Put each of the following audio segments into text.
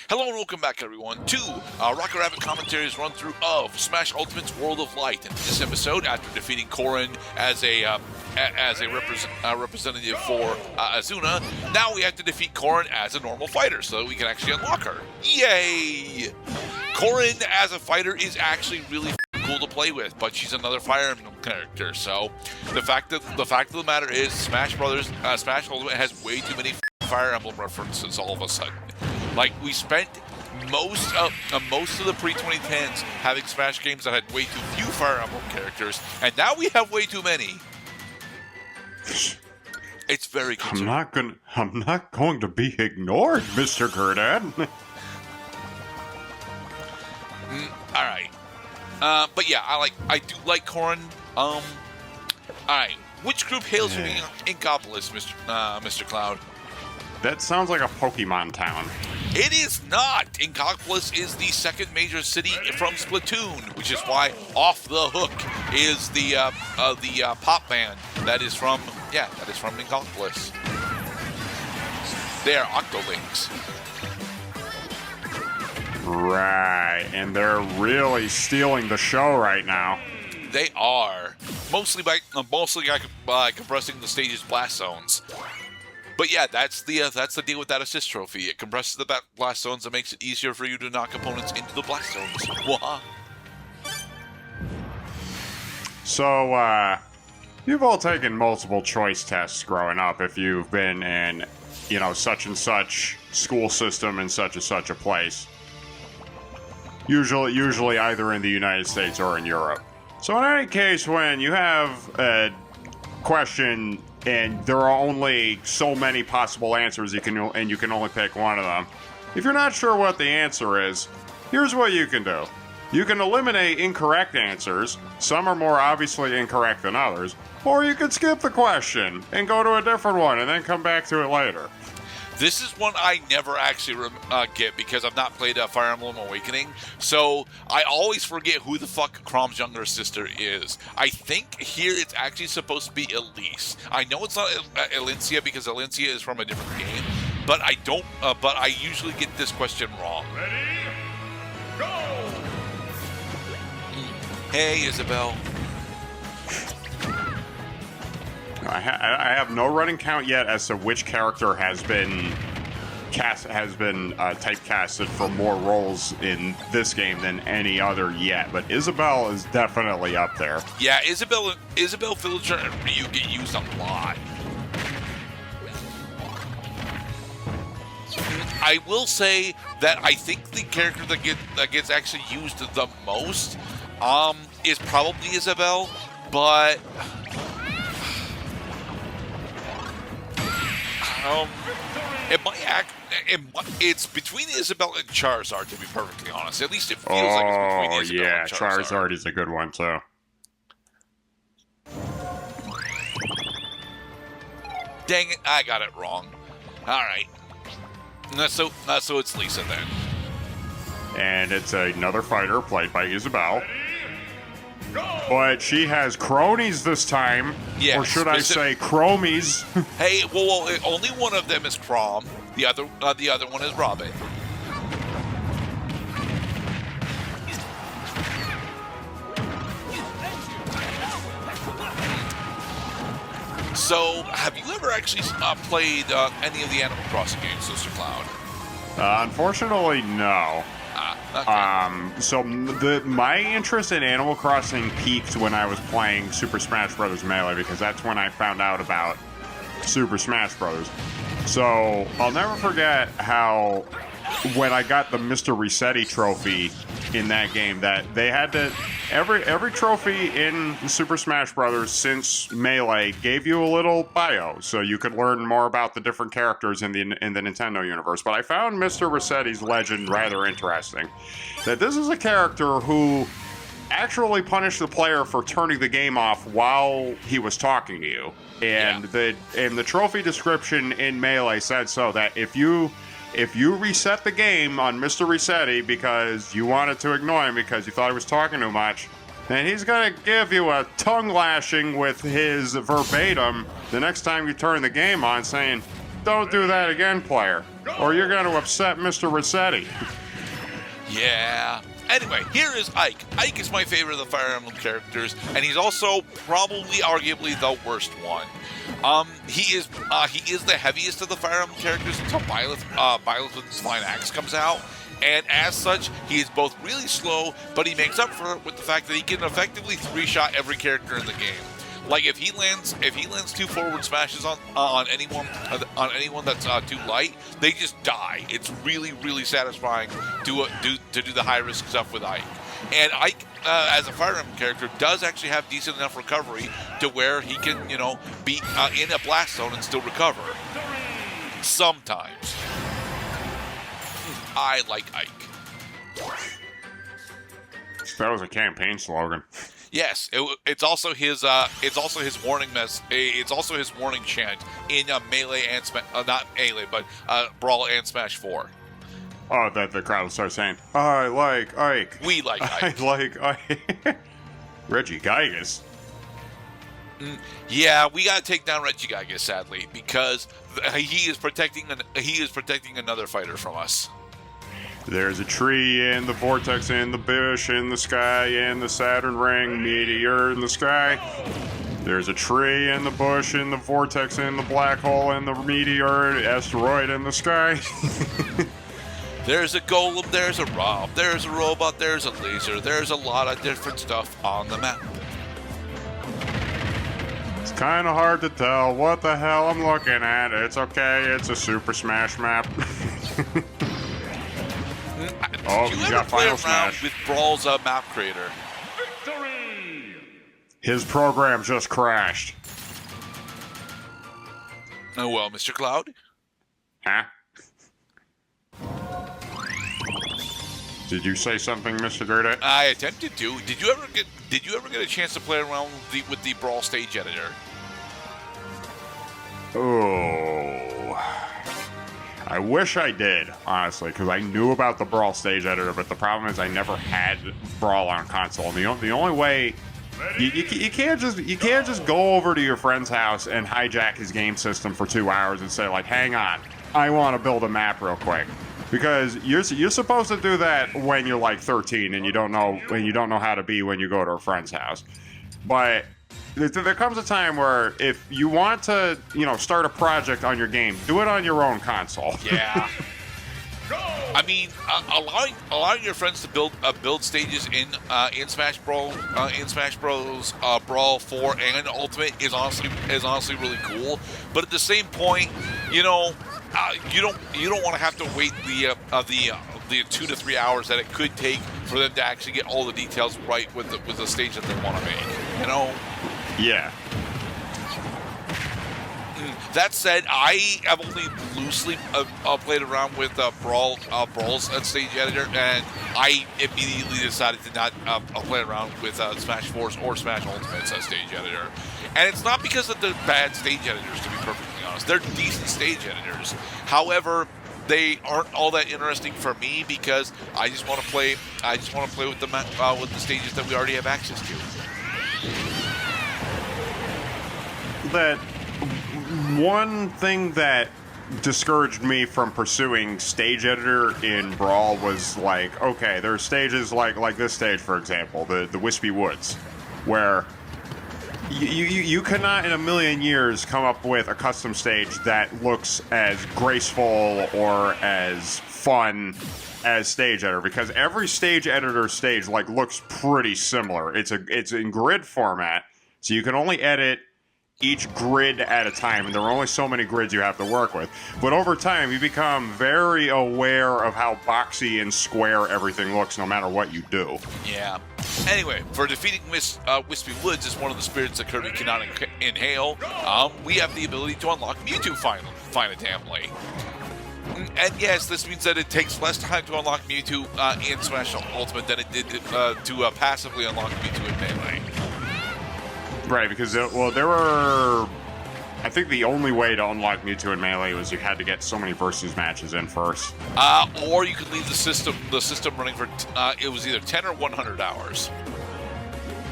Hello and welcome back, everyone, to Rocket Rabbit Commentaries run-through of Smash Ultimate's World of Light. In this episode, after defeating Corrin as a representative for Azuna, now we have to defeat Corrin as a normal fighter so that we can actually unlock her. Yay! Corrin as a fighter is actually really cool to play with, but she's another Fire Emblem character. So the fact of the matter is, Smash Ultimate has way too many Fire Emblem references all of a sudden. Like, we spent most of the pre-2010s having Smash games that had way too few Fire Emblem characters, and now we have way too many. It's very concerning. I'm not going to be ignored, Mr. Gerdat. All right. But yeah, I do like Corrin. All right. Which group hails from Inkopolis, Mr. Cloud? That sounds like a Pokemon town. It is not! Inkopolis is the second major city from Splatoon, which is why Off the Hook is the pop band that is from Inkopolis. They are Octolinks. Right, and they're really stealing the show right now. They are, mostly by compressing the stage's blast zones. But yeah, that's the deal with that assist trophy. It compresses the blast zones and makes it easier for you to knock opponents into the blast zones. Wah. So, you've all taken multiple choice tests growing up if you've been in, such and such school system in such and such a place. Usually either in the United States or in Europe. So in any case, when you have a question and there are only so many possible answers you can only pick one of them, if you're not sure what the answer is, here's what you can do. You can eliminate incorrect answers. Some are more obviously incorrect than others. Or you can skip the question and go to a different one and then come back to it later. This is one I never actually get because I've not played Fire Emblem Awakening, so I always forget who the fuck Chrom's younger sister is. I think here it's actually supposed to be Elise. I know it's not Elincia because Elincia is from a different game, but I don't. But I usually get this question wrong. Ready? Go! Hey, Isabelle. I have no running count yet as to which character has been typecasted for more roles in this game than any other yet, but Isabelle is definitely up there. Yeah, Isabelle, Villager, and Ryu get used a lot. I will say that I think the character that gets actually used the most is probably Isabelle, but it's between Isabelle and Charizard, to be perfectly honest. At least it feels like it's between Isabelle and Charizard. Charizard is a good one, too. Dang it, I got it wrong. Alright. So it's Lisa then. And it's another fighter played by Isabelle. But she has cronies this time. Yeah, or should I say chromies? Hey, well, only one of them is Chrom. The other one is Robin. So, have you ever actually played any of the Animal Crossing games, Mr. Cloud? Unfortunately, no. Okay. So my interest in Animal Crossing peaked when I was playing Super Smash Bros. Melee, because that's when I found out about Super Smash Bros. So I'll never forget how when I got the Mr. Resetti trophy in that game, that they had to every trophy in Super Smash Bros. Since Melee gave you a little bio, so you could learn more about the different characters in the Nintendo universe. But I found Mr. Resetti's legend rather interesting. That this is a character who actually punished the player for turning the game off while he was talking to you, and the trophy description in Melee said so that if you reset the game on Mr. Resetti because you wanted to ignore him because you thought he was talking too much, then he's going to give you a tongue lashing with his verbatim the next time you turn the game on, saying, don't do that again, player, or you're going to upset Mr. Rossetti. Yeah. Anyway, here is Ike. Ike is my favorite of the Fire Emblem characters, and he's also probably, arguably, the worst one. He is the heaviest of the Fire Emblem characters until Byleth with his flying axe comes out, and as such, he is both really slow, but he makes up for it with the fact that he can effectively three-shot every character in the game. Like if he lands 2 forward smashes on anyone that's too light, they just die. It's really, really satisfying to do the high risk stuff with Ike. And Ike, as a Fire Emblem character, does actually have decent enough recovery to where he can, be in a blast zone and still recover. Sometimes. I like Ike. That was a campaign slogan. Yes, it's also his warning it's also his warning chant in Melee and not Melee, but Brawl and Smash 4. Oh, that the crowd will start saying, "I like Ike." We like Ike. I like Ike. Reggie Gygas. Yeah, we gotta take down Reggie Gygas, sadly, because he is protecting another fighter from us. There's a tree in the vortex, in the bush, in the sky, in the Saturn ring, meteor in the sky. There's a tree in the bush, in the vortex, in the black hole, in the meteor, asteroid in the sky. There's a golem, there's a rob, there's a robot, there's a laser, there's a lot of different stuff on the map. It's kind of hard to tell what the hell I'm looking at. It's okay, it's a Super Smash map. Oh, you got Final Smash with Brawl's map creator. Victory! His program just crashed. Oh well, Mr. Cloud. Huh? Did you say something, Mr. Gerdat? I attempted to. Did you ever get a chance to play around with the Brawl stage editor? Oh, I wish I did, honestly, because I knew about the Brawl stage editor, but the problem is I never had Brawl on console. And the only way you can't just go over to your friend's house and hijack his game system for 2 hours and say like, hang on, I want to build a map real quick. Because you're supposed to do that when you're like 13 and you don't know how to be when you go to a friend's house. But there comes a time where if you want to, start a project on your game, do it on your own console. Yeah. I mean, allowing your friends to build stages in Smash Brawl, in Smash Bros. Brawl 4 and Ultimate is honestly really cool. But at the same point, you don't want to have to wait the 2 to 3 hours that it could take for them to actually get all the details right with the stage that they want to make. Yeah. That said, I have only loosely played around with Brawl's stage editor, and I immediately decided to not play around with Smash 4's or Smash Ultimate's stage editor. And it's not because of the bad stage editors, to be perfectly honest. They're decent stage editors. However, they aren't all that interesting for me because I just want to play. With the stages that we already have access to. That one thing that discouraged me from pursuing stage editor in Brawl was like, okay, there are stages like this stage, for example, the Whispy Woods, where you cannot in a million years come up with a custom stage that looks as graceful or as fun as stage editor, because every stage editor stage looks pretty similar. It's in grid format, so you can only edit each grid at a time, and there are only so many grids you have to work with. But over time, you become very aware of how boxy and square everything looks, no matter what you do. Yeah. Anyway, for defeating Whispy Woods is one of the spirits that Kirby cannot inhale. We have the ability to unlock Mewtwo finally. And yes, this means that it takes less time to unlock Mewtwo in Smash Ultimate than it did to passively unlock Mewtwo in Melee. Right, because, there were... I think the only way to unlock Mewtwo in Melee was you had to get so many versus matches in first. Or you could leave the system running for, it was either 10 or 100 hours.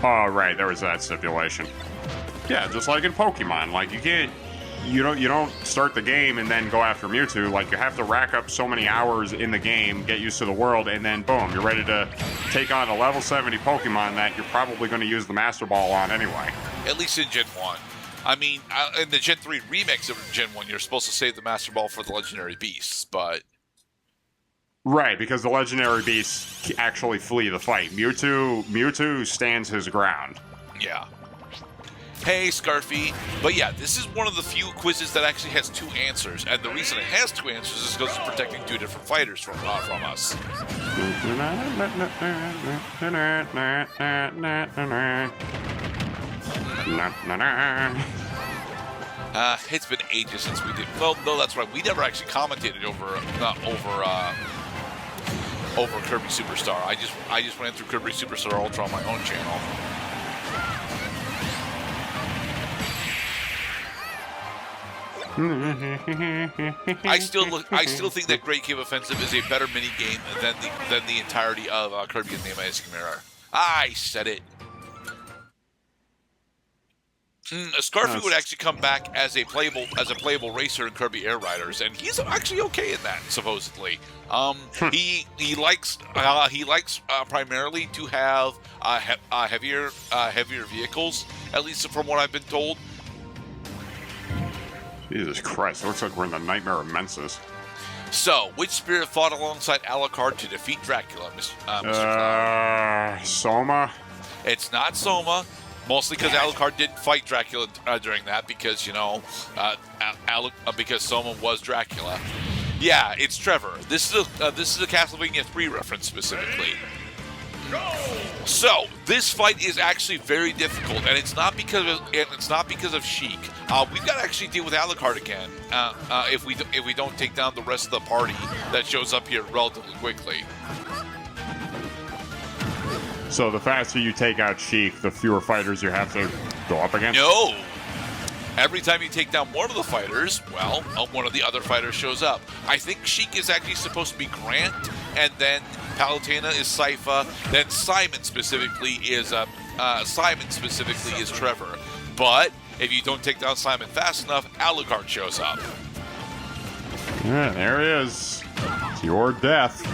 Oh, right, there was that stipulation. Yeah, just like in Pokemon. Like, you can't... you don't start the game and then go after Mewtwo. Like, you have to rack up so many hours in the game, get used to the world, and then boom, you're ready to take on a level 70 Pokemon that you're probably going to use the Master Ball on anyway. At least in Gen 1. I mean, in the Gen 3 remix of Gen 1, you're supposed to save the Master Ball for the Legendary Beasts, but... Right, because the Legendary Beasts actually flee the fight. Mewtwo stands his ground. Yeah. Hey, Scarfy. But yeah, this is one of the few quizzes that actually has 2 answers, and the reason it has 2 answers is because it's protecting 2 different fighters from us. It's been ages since we did. Well, no, that's right. We never actually commentated over Kirby Superstar. I just ran through Kirby Superstar Ultra on my own channel. I still think that Great Cave Offensive is a better mini game than the entirety of Kirby and the Amazing Mirror. I said it. Scarfy would actually come back as a playable racer in Kirby Air Riders, and he's actually okay in that, supposedly. He likes primarily to have heavier vehicles, at least from what I've been told. Jesus Christ, it looks like we're in the Nightmare of Menses. So, which spirit fought alongside Alucard to defeat Dracula, Mr. Cloud? Soma? It's not Soma. Mostly because Alucard didn't fight Dracula during that, because because Soma was Dracula. Yeah, it's Trevor. This is a Castlevania 3 reference specifically. So this fight is actually very difficult, and it's not because of Sheik. We've got to actually deal with Alucard again if we don't take down the rest of the party that shows up here relatively quickly. So the faster you take out Sheik, the fewer fighters you have to go up against? No. Every time you take down one of the fighters, well, one of the other fighters shows up. I think Sheik is actually supposed to be Grant, and then Palutena is Sypha, then Simon specifically is Trevor. But if you don't take down Simon fast enough, Alucard shows up. Yeah, there he is. It's your death.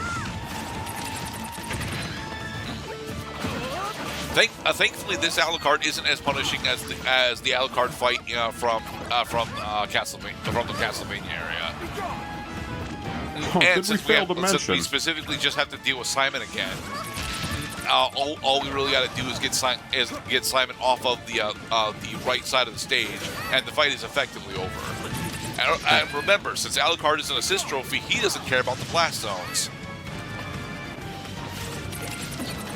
Thankfully, this Alucard isn't as punishing as the Alucard fight from the Castlevania area. And since we specifically just have to deal with Simon again, all we really got to do is get Simon off of the right side of the stage, and the fight is effectively over. And remember, since Alucard is an assist trophy, he doesn't care about the blast zones.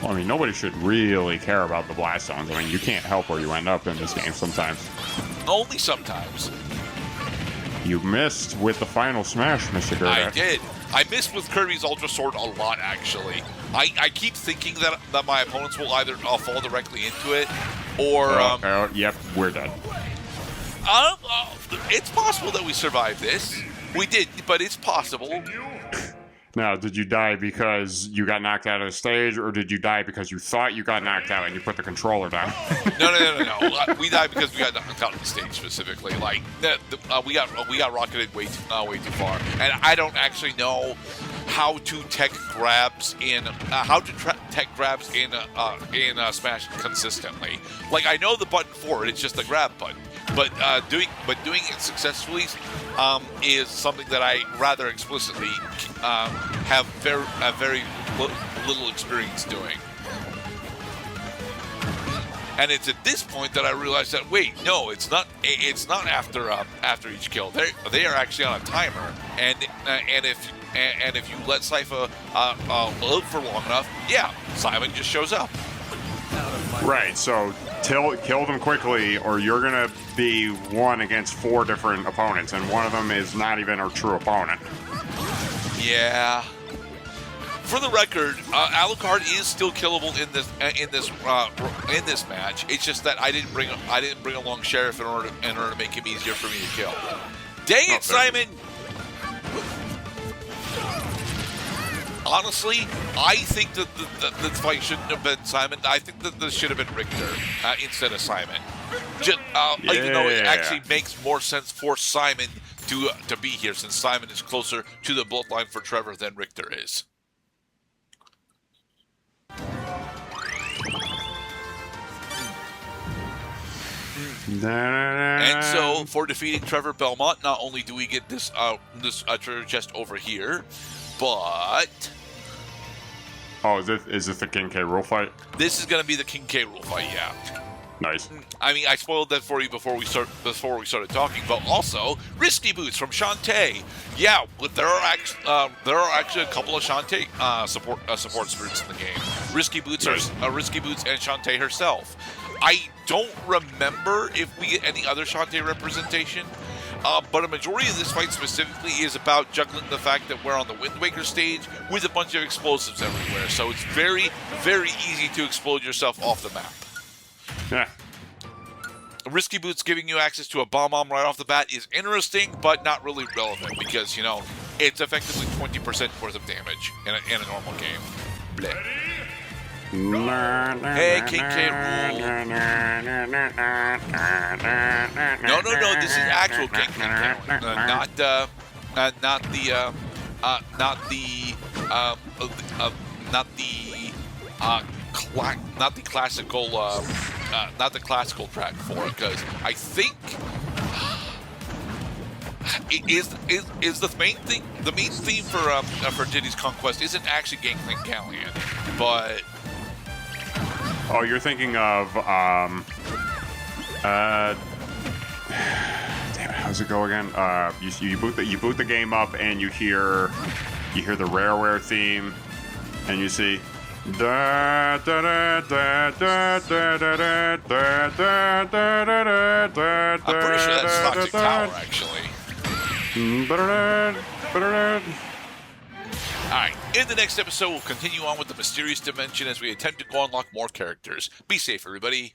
Well, I mean, nobody should really care about the blast zones. I mean, you can't help where you end up in this game sometimes. Only sometimes. You missed with the final smash, Mr. Gerdat. I did. I missed with Kirby's Ultra Sword a lot, actually. I keep thinking that my opponents will either fall directly into it, or... yep, we're dead. It's possible that we survived this. We did, but it's possible. Now, did you die because you got knocked out of the stage, or did you die because you thought you got knocked out and you put the controller down? No. We died because we got knocked out of the stage specifically. Like we got rocketed way too far, and I don't actually know how to tech grabs in Smash consistently. Like, I know the button for it; it's just the grab button. But doing it successfully is something that I rather explicitly have very little experience doing. And it's at this point that I realized that wait, no, it's not after each kill. They are actually on a timer, and if you let Sypha live for long enough, yeah, Simon just shows up. Right, so kill them quickly, or you're going to be one against 4 different opponents, and one of them is not even a true opponent. Yeah. For the record, Alucard is still killable in this match. It's just that I didn't bring along Sheriff in order to make him easier for me to kill. Dang it, Simon! Honestly, I think that the fight shouldn't have been Simon. I think that this should have been Richter instead of Simon. Even though it Yeah. actually makes more sense for Simon to be here, since Simon is closer to the bloodline for Trevor than Richter is. And so, for defeating Trevor Belmont, not only do we get this treasure chest over here, but Oh, is this the King K rule fight? this is going to be the King K rule fight. Yeah. Nice. I mean, I spoiled that for you before we started talking, but also Risky Boots from Shantae. Yeah, but there are actually a couple of Shantae support spirits in the game. Risky Boots are Risky Boots and Shantae herself. I don't remember if we get any other Shantae representation, but a majority of this fight specifically is about juggling the fact that we're on the Wind Waker stage with a bunch of explosives everywhere. So it's very, very easy to explode yourself off the map. Yeah. Risky Boots giving you access to a bomb right off the bat is interesting, but not really relevant because, it's effectively 20% worth of damage in a normal game. Blech. Hey, KK rule. No, this is actual KK rule. Not the classical track for it, because I think is the main theme for Diddy's Conquest isn't actually Gangplank Galleon, but Oh, you're thinking of damn it, how's it go again? You boot the game up and you hear the Rareware theme, and you see da da da da da da da da da da da da. I'm pretty sure that's Toxic Tower actually. Alright, in the next episode, we'll continue on with the Mysterious Dimension as we attempt to go unlock more characters. Be safe, everybody.